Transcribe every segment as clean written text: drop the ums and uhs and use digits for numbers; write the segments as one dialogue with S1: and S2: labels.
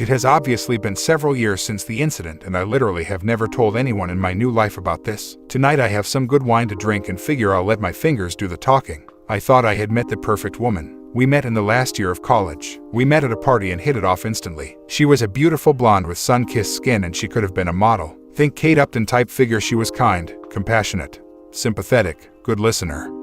S1: It has obviously been several years since the incident, and I literally have never told anyone in my new life about this. Tonight I have some good wine to drink and figure I'll let my fingers do the talking. I thought I had met the perfect woman. We met in the last year of college. We met at a party and hit it off instantly. She was a beautiful blonde with sun-kissed skin, and she could have been a model. Think Kate Upton type figure. She was kind, compassionate, sympathetic, good listener,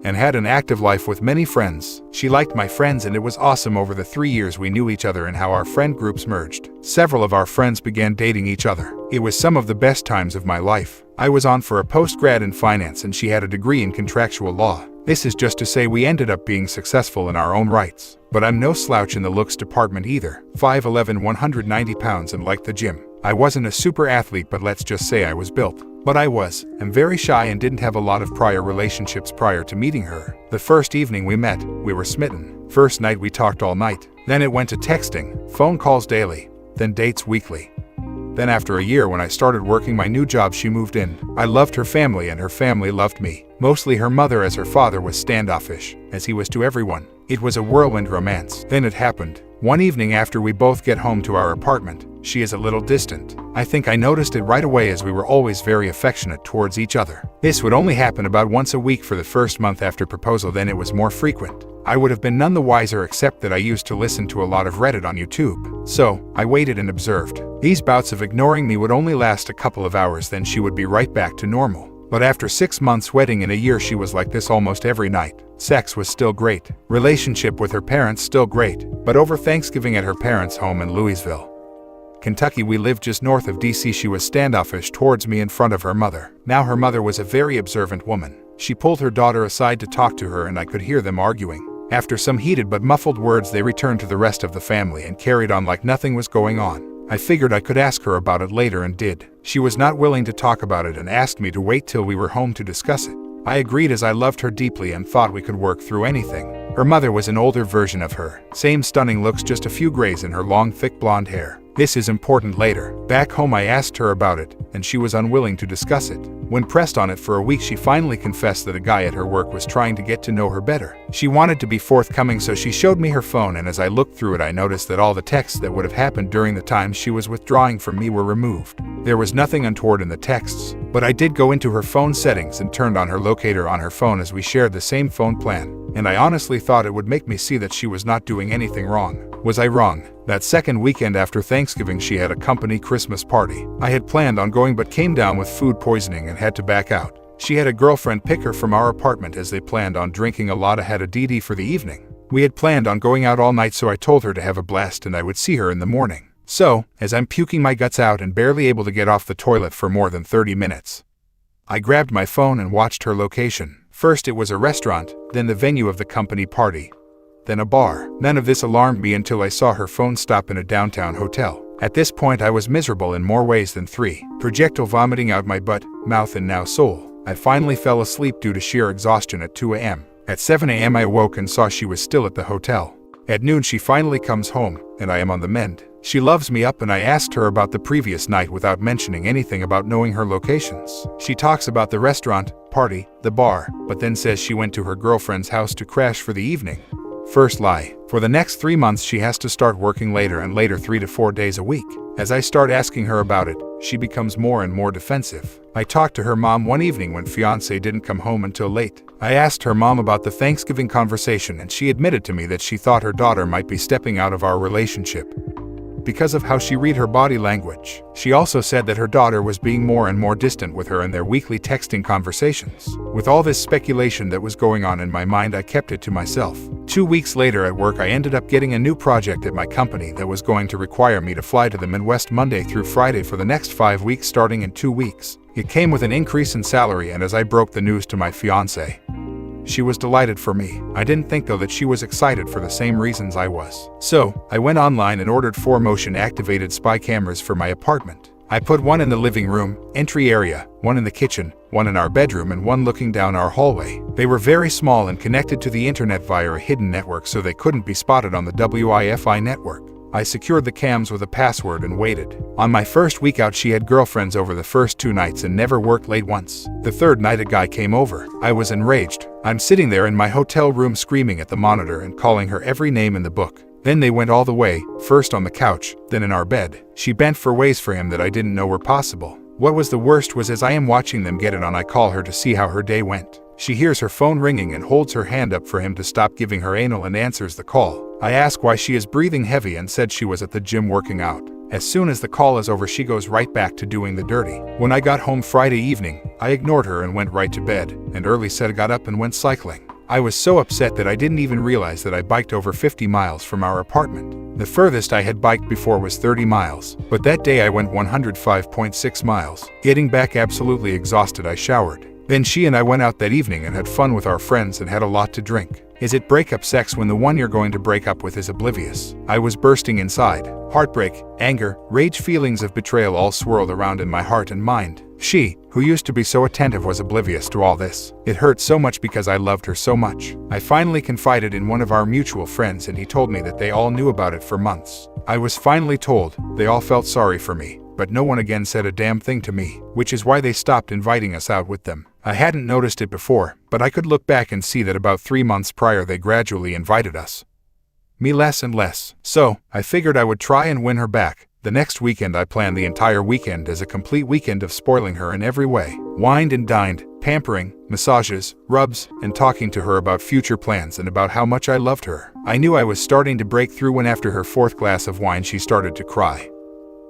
S1: and had an active life with many friends. She liked my friends, and it was awesome over the 3 years we knew each other and how our friend groups merged. Several of our friends began dating each other. It was some of the best times of my life. I was on for a post-grad in finance and she had a degree in contractual law. This is just to say we ended up being successful in our own rights. But I'm no slouch in the looks department either. 5'11", 190 pounds, and liked the gym. I wasn't a super athlete, but let's just say I was built. But I am very shy and didn't have a lot of prior relationships prior to meeting her. The first evening we met, we were smitten. First night we talked all night. Then it went to texting, phone calls daily, then dates weekly. Then after a year, when I started working my new job, she moved in. I loved her family and her family loved me. Mostly her mother, as her father was standoffish, as he was to everyone. It was a whirlwind romance. Then it happened. One evening after we both get home to our apartment, she is a little distant. I think I noticed it right away, as we were always very affectionate towards each other. This would only happen about once a week for the first month after proposal, then it was more frequent. I would have been none the wiser, except that I used to listen to a lot of Reddit on YouTube. So, I waited and observed. These bouts of ignoring me would only last a couple of hours, then she would be right back to normal. But after 6 months wedding in a year, she was like this almost every night. Sex was still great. Relationship with her parents still great. But over Thanksgiving at her parents' home in Louisville, Kentucky, we lived just north of DC, she was standoffish towards me in front of her mother. Now her mother was a very observant woman. She pulled her daughter aside to talk to her, and I could hear them arguing. After some heated but muffled words, they returned to the rest of the family and carried on like nothing was going on. I figured I could ask her about it later and did. She was not willing to talk about it and asked me to wait till we were home to discuss it. I agreed, as I loved her deeply and thought we could work through anything. Her mother was an older version of her. Same stunning looks, just a few grays in her long, thick blonde hair. This is important later. Back home I asked her about it, and she was unwilling to discuss it. When pressed on it for a week, she finally confessed that a guy at her work was trying to get to know her better. She wanted to be forthcoming, so she showed me her phone, and as I looked through it, I noticed that all the texts that would have happened during the time she was withdrawing from me were removed. There was nothing untoward in the texts, but I did go into her phone settings and turned on her locator on her phone, as we shared the same phone plan. And I honestly thought it would make me see that she was not doing anything wrong. Was I wrong? That second weekend after Thanksgiving, she had a company Christmas party. I had planned on going but came down with food poisoning and had to back out. She had a girlfriend pick her from our apartment, as they planned on drinking a lot and had a DD for the evening. We had planned on going out all night, so I told her to have a blast and I would see her in the morning. So, as I'm puking my guts out and barely able to get off the toilet for more than 30 minutes, I grabbed my phone and watched her location. First it was a restaurant, then the venue of the company party, then a bar. None of this alarmed me until I saw her phone stop in a downtown hotel. At this point I was miserable in more ways than 3. Projectile vomiting out my butt, mouth, and now soul. I finally fell asleep due to sheer exhaustion at 2 a.m. At 7 a.m. I awoke and saw she was still at the hotel. At noon she finally comes home, and I am on the mend. She loves me up, and I asked her about the previous night without mentioning anything about knowing her locations. She talks about the restaurant, party, the bar, but then says she went to her girlfriend's house to crash for the evening. First lie. For the next 3 months she has to start working later and later, 3 to 4 days a week. As I start asking her about it, she becomes more and more defensive. I talked to her mom one evening when Fiancé didn't come home until late. I asked her mom about the Thanksgiving conversation, and she admitted to me that she thought her daughter might be stepping out of our relationship because of how she read her body language. She also said that her daughter was being more and more distant with her in their weekly texting conversations. With all this speculation that was going on in my mind, I kept it to myself. 2 weeks later at work, I ended up getting a new project at my company that was going to require me to fly to the Midwest Monday through Friday for the next 5 weeks, starting in 2 weeks. It came with an increase in salary, and as I broke the news to my fiancé, she was delighted for me. I didn't think though that she was excited for the same reasons I was. So, I went online and ordered 4 motion-activated spy cameras for my apartment. I put one in the living room, entry area, one in the kitchen, one in our bedroom, and one looking down our hallway. They were very small and connected to the internet via a hidden network, so they couldn't be spotted on the Wi-Fi network. I secured the cams with a password and waited. On my first week out, she had girlfriends over the first 2 nights and never worked late once. The third night a guy came over. I was enraged. I'm sitting there in my hotel room screaming at the monitor and calling her every name in the book. Then they went all the way, first on the couch, then in our bed. She bent for ways for him that I didn't know were possible. What was the worst was as I am watching them get it on, I call her to see how her day went. She hears her phone ringing and holds her hand up for him to stop giving her anal and answers the call. I ask why she is breathing heavy and said she was at the gym working out. As soon as the call is over, she goes right back to doing the dirty. When I got home Friday evening, I ignored her and went right to bed, and early said got up and went cycling. I was so upset that I didn't even realize that I biked over 50 miles from our apartment. The furthest I had biked before was 30 miles, but that day I went 105.6 miles. Getting back absolutely exhausted, I showered. Then she and I went out that evening and had fun with our friends and had a lot to drink. Is it breakup sex when the one you're going to break up with is oblivious? I was bursting inside. Heartbreak, anger, rage, feelings of betrayal all swirled around in my heart and mind. She, who used to be so attentive, was oblivious to all this. It hurt so much because I loved her so much. I finally confided in one of our mutual friends and he told me that they all knew about it for months. I was finally told. They all felt sorry for me, but no one again said a damn thing to me, which is why they stopped inviting us out with them. I hadn't noticed it before, but I could look back and see that about 3 months prior they gradually invited us. Me less and less. So, I figured I would try and win her back. The next weekend I planned the entire weekend as a complete weekend of spoiling her in every way. Wined and dined, pampering, massages, rubs, and talking to her about future plans and about how much I loved her. I knew I was starting to break through when after her 4th glass of wine she started to cry.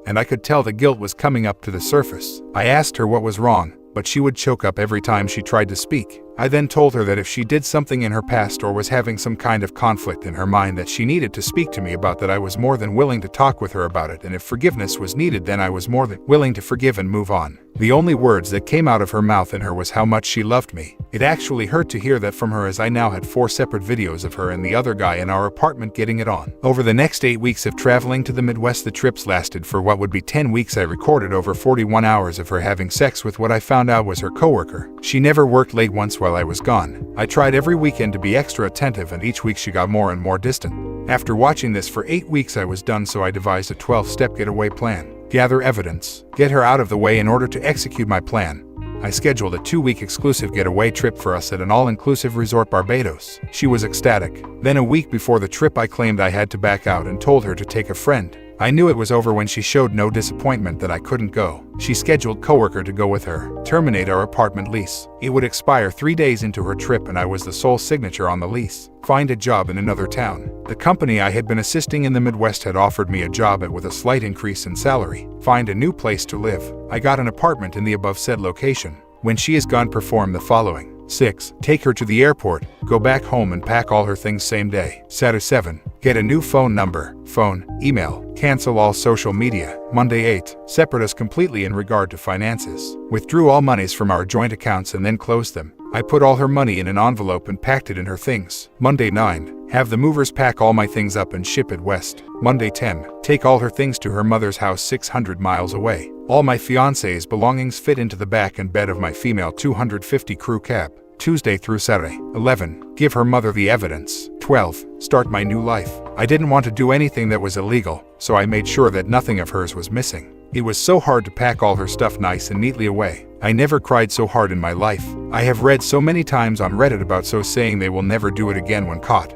S1: And I could tell the guilt was coming up to the surface. I asked her what was wrong, but she would choke up every time she tried to speak. I then told her that if she did something in her past or was having some kind of conflict in her mind that she needed to speak to me about, that I was more than willing to talk with her about it, and if forgiveness was needed then I was more than willing to forgive and move on. The only words that came out of her mouth and her was how much she loved me. It actually hurt to hear that from her, as I now had 4 separate videos of her and the other guy in our apartment getting it on. Over the next 8 weeks of traveling to the Midwest, the trips lasted for what would be 10 weeks. I recorded over 41 hours of her having sex with what I found out was her coworker. She never worked late once while I was gone. I tried every weekend to be extra attentive, and each week she got more and more distant. After watching this for 8 weeks I was done, so I devised a 12-step getaway plan. Gather evidence, get her out of the way in order to execute my plan. I scheduled a 2-week exclusive getaway trip for us at an all-inclusive resort Barbados. She was ecstatic. Then a week before the trip I claimed I had to back out and told her to take a friend. I knew it was over when she showed no disappointment that I couldn't go. She scheduled coworker to go with her, terminate our apartment lease. It would expire 3 days into her trip and I was the sole signature on the lease. Find a job in another town. The company I had been assisting in the Midwest had offered me a job with a slight increase in salary. Find a new place to live. I got an apartment in the above said location. When she is gone, perform the following. 6. Take her to the airport, go back home and pack all her things same day. Saturday 7. Get a new phone number, phone, email, cancel all social media. Monday 8. Separate us completely in regard to finances. Withdrew all monies from our joint accounts and then closed them. I put all her money in an envelope and packed it in her things. Monday 9. Have the movers pack all my things up and ship it west. Monday 10. Take all her things to her mother's house 600 miles away. All my fiancé's belongings fit into the back and bed of my female 250 crew cab. Tuesday through Saturday. 11. Give her mother the evidence. 12. Start my new life. I didn't want to do anything that was illegal, so I made sure that nothing of hers was missing. It was so hard to pack all her stuff nice and neatly away. I never cried so hard in my life. I have read so many times on Reddit about so saying they will never do it again when caught.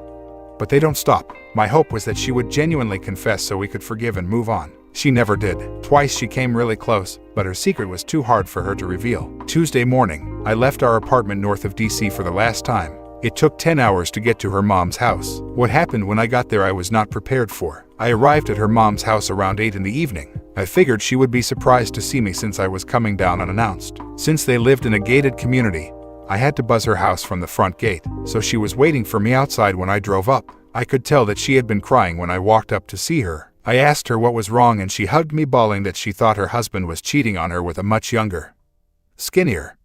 S1: But they don't stop. My hope was that she would genuinely confess so we could forgive and move on. She never did. Twice she came really close, but her secret was too hard for her to reveal. Tuesday morning, I left our apartment north of DC for the last time. It took 10 hours to get to her mom's house. What happened when I got there I was not prepared for. I arrived at her mom's house around 8 in the evening. I figured she would be surprised to see me since I was coming down unannounced. Since they lived in a gated community, I had to buzz her house from the front gate, so she was waiting for me outside when I drove up. I could tell that she had been crying when I walked up to see her. I asked her what was wrong and she hugged me, bawling that she thought her husband was cheating on her with a much younger, skinnier,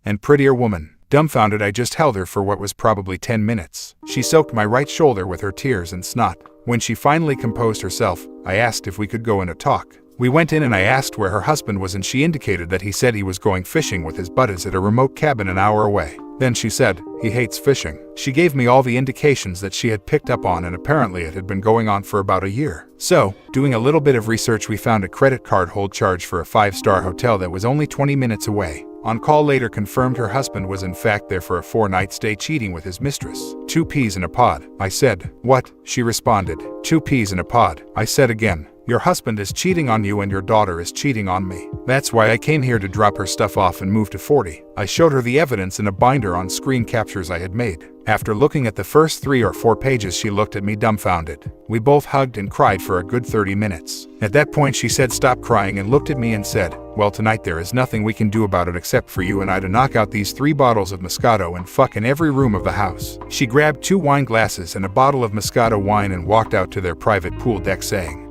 S1: and prettier woman. Dumbfounded, I just held her for what was probably 10 minutes. She soaked my right shoulder with her tears and snot. When she finally composed herself, I asked if we could go in and talk. We went in and I asked where her husband was and she indicated that he said he was going fishing with his buddies at a remote cabin an hour away. Then she said, he hates fishing. She gave me all the indications that she had picked up on, and apparently it had been going on for about a year. So, doing a little bit of research, we found a credit card hold charge for a 5-star hotel that was only 20 minutes away. On call later confirmed her husband was in fact there for a 4-night stay cheating with his mistress. 2 peas in a pod. I said, "What?" She responded, 2 peas in a pod. I said again, "Your husband is cheating on you and your daughter is cheating on me. That's why I came here to drop her stuff off and move to 40. I showed her the evidence in a binder on screen captures I had made. After looking at the first 3 or 4 pages, she looked at me dumbfounded. We both hugged and cried for a good 30 minutes. At that point she said stop crying and looked at me and said, "Well, tonight there is nothing we can do about it except for you and I to knock out these 3 bottles of Moscato and fuck in every room of the house." She grabbed 2 wine glasses and a bottle of Moscato wine and walked out to their private pool deck saying,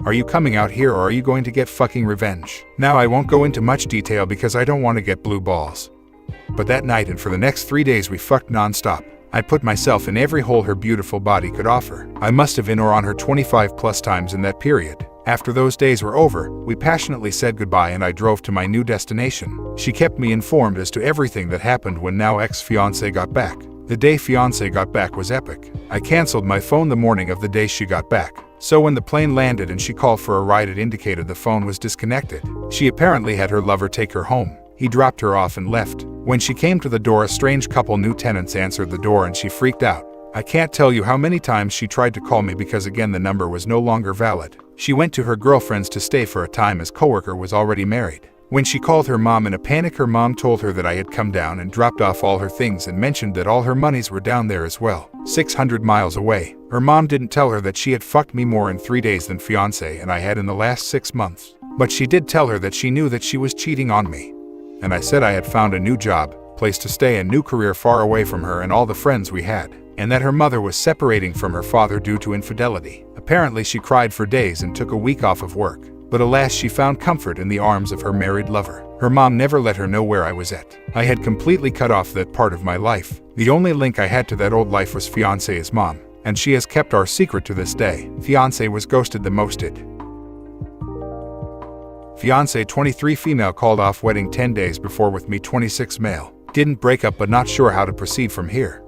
S1: "Are you coming out here or are you going to get fucking revenge?" Now I won't go into much detail because I don't want to get blue balls. But that night and for the next 3 days we fucked non-stop. I put myself in every hole her beautiful body could offer. I must have been or on her 25 plus times in that period. After those days were over, we passionately said goodbye and I drove to my new destination. She kept me informed as to everything that happened when now ex-fiancé got back. The day fiancé got back was epic. I canceled my phone the morning of the day she got back. So when the plane landed and she called for a ride, it indicated the phone was disconnected. She apparently had her lover take her home. He dropped her off and left. When she came to the door, a strange couple new tenants answered the door and she freaked out. I can't tell you how many times she tried to call me because again the number was no longer valid. She went to her girlfriend's to stay for a time as coworker was already married. When she called her mom in a panic, her mom told her that I had come down and dropped off all her things and mentioned that all her monies were down there as well, 600 miles away. Her mom didn't tell her that she had fucked me more in 3 days than fiancé and I had in the last 6 months. But she did tell her that she knew that she was cheating on me. And I said I had found a new job, place to stay, and new career far away from her and all the friends we had, and that her mother was separating from her father due to infidelity. Apparently she cried for days and took a week off of work. But alas, she found comfort in the arms of her married lover. Her mom never let her know where I was at. I had completely cut off that part of my life. The only link I had to that old life was fiancé's mom, and she has kept our secret to this day. Fiancé was ghosted the mosted. Fiancé 23 female called off wedding 10 days before with me 26 male. Didn't break up but not sure how to proceed from here.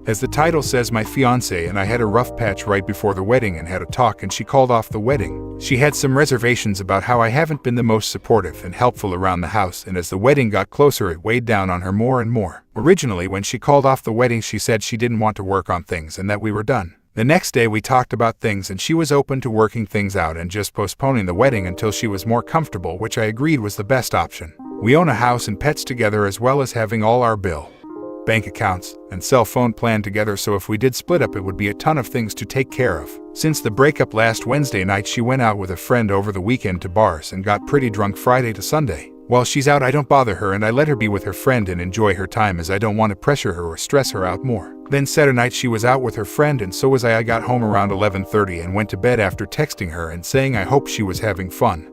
S1: As the title says, my fiancé and I had a rough patch right before the wedding and had a talk and she called off the wedding. She had some reservations about how I haven't been the most supportive and helpful around the house, and as the wedding got closer it weighed down on her more and more. Originally when she called off the wedding she said she didn't want to work on things and that we were done. The next day we talked about things and she was open to working things out and just postponing the wedding until she was more comfortable, which I agreed was the best option. We own a house and pets together as well as having all our bank accounts, and cell phone plan together, so if we did split up it would be a ton of things to take care of. Since the breakup last Wednesday night she went out with a friend over the weekend to bars and got pretty drunk Friday to Sunday. While she's out I don't bother her and I let her be with her friend and enjoy her time as I don't want to pressure her or stress her out more. Then Saturday night she was out with her friend and so was I. I got home around 11:30 and went to bed after texting her and saying I hope she was having fun.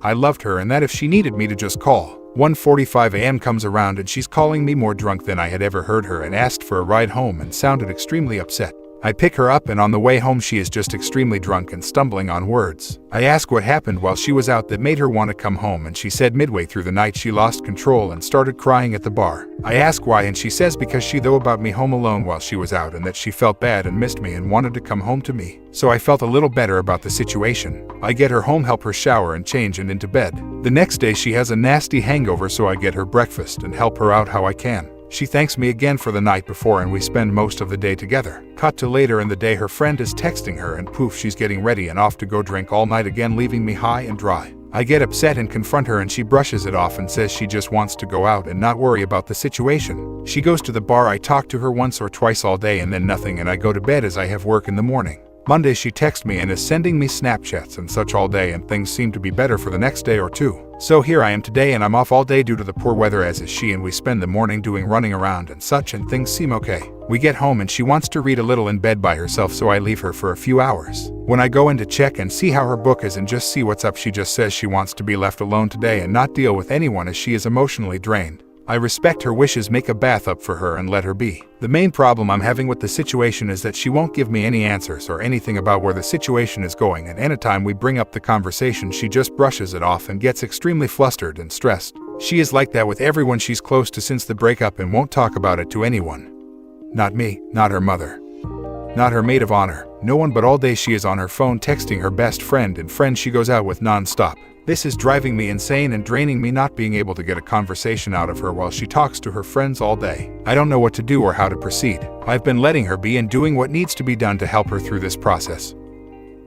S1: I loved her and that if she needed me to just call. 1:45 a.m. comes around and she's calling me more drunk than I had ever heard her and asked for a ride home and sounded extremely upset. I pick her up and on the way home she is just extremely drunk and stumbling on words. I ask what happened while she was out that made her want to come home and she said midway through the night she lost control and started crying at the bar. I ask why and she says because she knew about me home alone while she was out and that she felt bad and missed me and wanted to come home to me. So I felt a little better about the situation. I get her home, help her shower and change and into bed. The next day she has a nasty hangover so I get her breakfast and help her out how I can. She thanks me again for the night before and we spend most of the day together. Cut to later in the day, her friend is texting her and poof, she's getting ready and off to go drink all night again, leaving me high and dry. I get upset and confront her and she brushes it off and says she just wants to go out and not worry about the situation. She goes to the bar. I talk to her once or twice all day and then nothing, and I go to bed as I have work in the morning. Monday she texts me and is sending me Snapchats and such all day, and things seem to be better for the next day or two. So here I am today and I'm off all day due to the poor weather, as is she, and we spend the morning doing running around and such, and things seem okay. We get home and she wants to read a little in bed by herself, so I leave her for a few hours. When I go in to check and see how her book is and just see what's up, she just says she wants to be left alone today and not deal with anyone as she is emotionally drained. I respect her wishes, make a bath up for her and let her be. The main problem I'm having with the situation is that she won't give me any answers or anything about where the situation is going, and anytime we bring up the conversation she just brushes it off and gets extremely flustered and stressed. She is like that with everyone she's close to since the breakup and won't talk about it to anyone. Not me, not her mother, not her maid of honor, no one, but all day she is on her phone texting her best friend and friends she goes out with non-stop. This is driving me insane and draining me, not being able to get a conversation out of her while she talks to her friends all day. I don't know what to do or how to proceed. I've been letting her be and doing what needs to be done to help her through this process,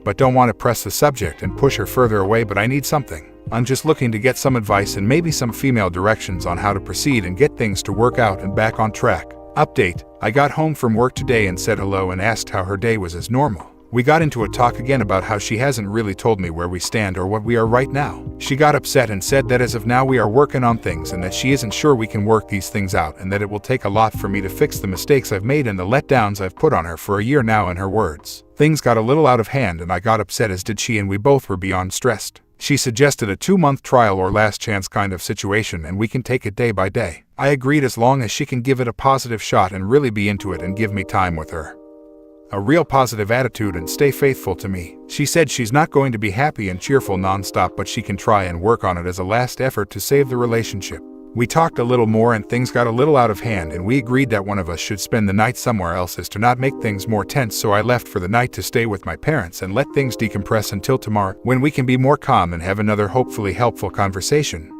S1: but don't want to press the subject and push her further away. But I need something. I'm just looking to get some advice and maybe some female directions on how to proceed and get things to work out and back on track. Update: I got home from work today and said hello and asked how her day was as normal. We got into a talk again about how she hasn't really told me where we stand or what we are right now. She got upset and said that as of now we are working on things and that she isn't sure we can work these things out and that it will take a lot for me to fix the mistakes I've made and the letdowns I've put on her for a year now. In her words, things got a little out of hand and I got upset, as did she, and we both were beyond stressed. She suggested a 2-month trial or last chance kind of situation and we can take it day by day. I agreed, as long as she can give it a positive shot and really be into it and give me time with her, a real positive attitude, and stay faithful to me. She said she's not going to be happy and cheerful nonstop, but she can try and work on it as a last effort to save the relationship. We talked a little more and things got a little out of hand and we agreed that one of us should spend the night somewhere else as to not make things more tense, so I left for the night to stay with my parents and let things decompress until tomorrow, when we can be more calm and have another hopefully helpful conversation.